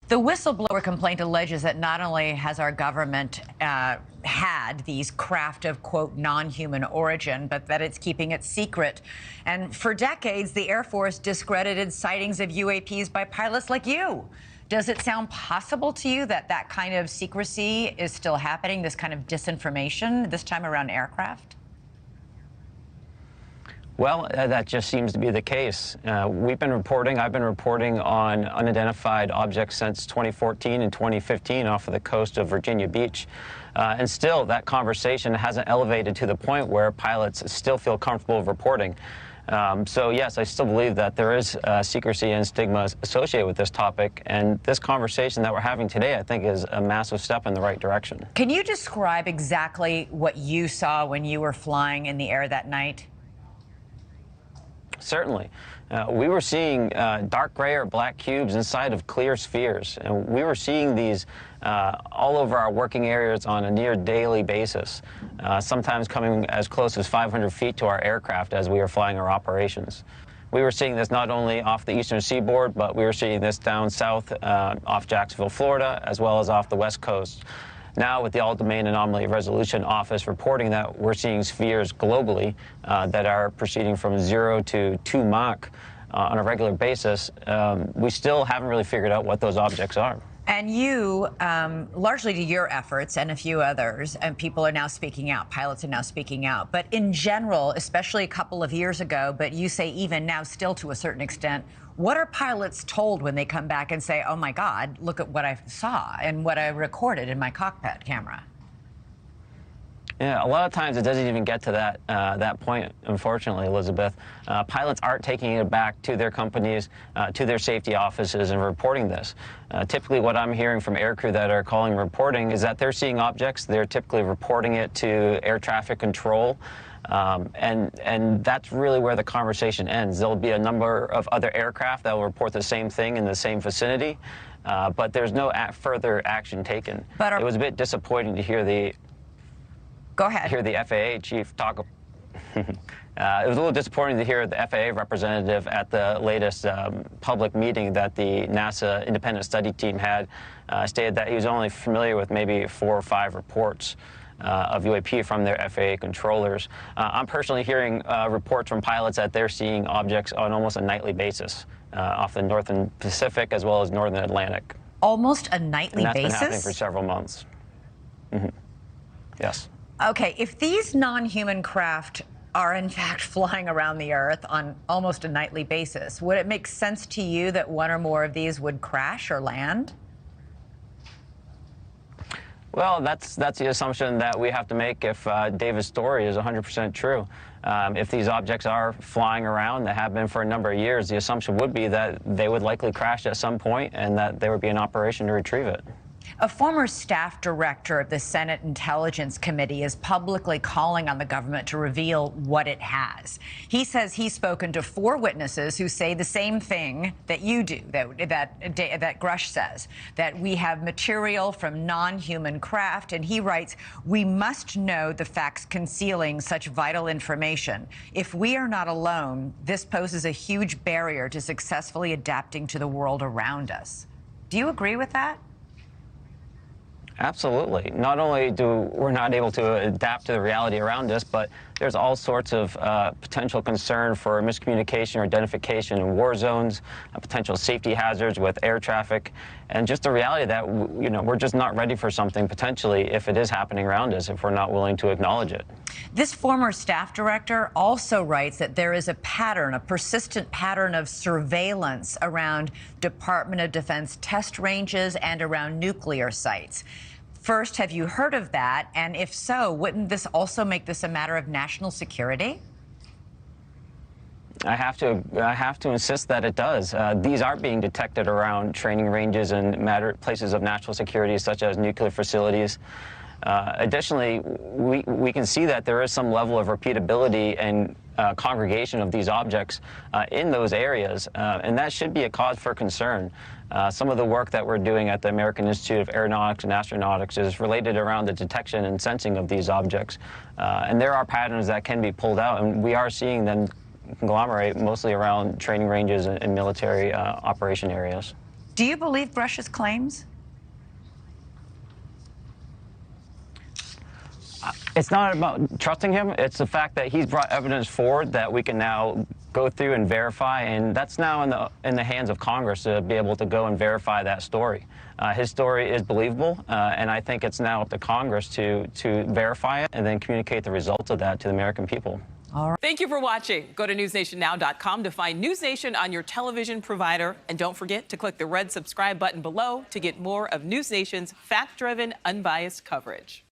The whistleblower complaint alleges that not only has our government had these craft of, quote, non-human origin, but that it's keeping it secret. And for decades, the Air Force discredited sightings of UAPs by pilots like you. Does it sound possible to you that that kind of secrecy is still happening, this kind of disinformation, this time around aircraft? Well, that just seems to be the case. I've been reporting on unidentified objects since 2014 and 2015 off of the coast of Virginia Beach. And still, that conversation hasn't elevated to the point where pilots still feel comfortable reporting. So yes, I still believe that there is secrecy and stigma associated with this topic. And this conversation that we're having today, I think, is a massive step in the right direction. Can you describe exactly what you saw when you were flying in the air that night? Certainly. We were seeing dark gray or black cubes inside of clear spheres. And we were seeing these all over our working areas on a near daily basis, sometimes coming as close as 500 feet to our aircraft as we were flying our operations. We were seeing this not only off the eastern seaboard, but we were seeing this down south off Jacksonville, Florida, as well as off the west coast. Now, with the All-Domain Anomaly Resolution Office reporting that we're seeing spheres globally that are proceeding from 0 to 2 Mach on a regular basis, we still haven't really figured out what those objects are. And you, largely to your efforts and a few others, and people are now speaking out, pilots are now speaking out. But in general, especially a couple of years ago, but you say even now still to a certain extent, what are pilots told when they come back and say, oh my God, look at what I saw and what I recorded in my cockpit camera? Yeah, a lot of times it doesn't even get to that point, unfortunately, Elizabeth. Pilots aren't taking it back to their companies, to their safety offices and reporting this. Typically what I'm hearing from aircrew that are calling and reporting is that they're seeing objects, they're typically reporting it to air traffic control. And that's really where the conversation ends. There'll be a number of other aircraft that will report the same thing in the same vicinity, but there's no further action taken. It was a bit disappointing to hear the Go ahead. Hear the FAA chief talk. It was a little disappointing to hear the FAA representative at the latest public meeting that the NASA independent study team had stated that he was only familiar with maybe 4 or 5 reports of UAP from their FAA controllers. I'm personally hearing reports from pilots that they're seeing objects on almost a nightly basis off the Northern Pacific as well as Northern Atlantic. Almost a nightly basis? And that's been happening for several months. Yes. Okay, if these non-human craft are in fact flying around the Earth on almost a nightly basis, would it make sense to you that one or more of these would crash or land? Well, that's the assumption that we have to make if David's story is 100% true. If these objects are flying around, that have been for a number of years, the assumption would be that they would likely crash at some point and that there would be an operation to retrieve it. A former staff director of the Senate Intelligence Committee is publicly calling on the government to reveal what it has. He says he's spoken to 4 witnesses who say the same thing that you do, that Grush says, that we have material from non-human craft, and he writes, we must know the facts concealing such vital information. If we are not alone, this poses a huge barrier to successfully adapting to the world around us. Do you agree with that? Absolutely. Not only we're not able to adapt to the reality around us, but there's all sorts of potential concern for miscommunication or identification in war zones, potential safety hazards with air traffic, and just the reality that we're just not ready for something potentially if it is happening around us, if we're not willing to acknowledge it. This former staff director also writes that there is a pattern, a persistent pattern of surveillance around Department of Defense test ranges and around nuclear sites. First, have you heard of that? And if so, wouldn't this also make this a matter of national security? I have to insist that it does. These are being detected around training ranges and places of national security, such as nuclear facilities. Additionally, we can see that there is some level of repeatability and congregation of these objects in those areas, and that should be a cause for concern. Some of the work that we're doing at the American Institute of Aeronautics and Astronautics is related around the detection and sensing of these objects. And there are patterns that can be pulled out, and we are seeing them conglomerate mostly around training ranges and military operation areas. Do you believe Grush's claims? It's not about trusting him. It's the fact that he's brought evidence forward that we can now go through and verify, and that's now in the hands of Congress to be able to go and verify that story. His story is believable, and I think it's now up to Congress to verify it and then communicate the results of that to the American people. All right. Thank you for watching. Go to newsnationnow.com to find News Nation on your television provider. And don't forget to click the red subscribe button below to get more of News Nation's fact-driven, unbiased coverage.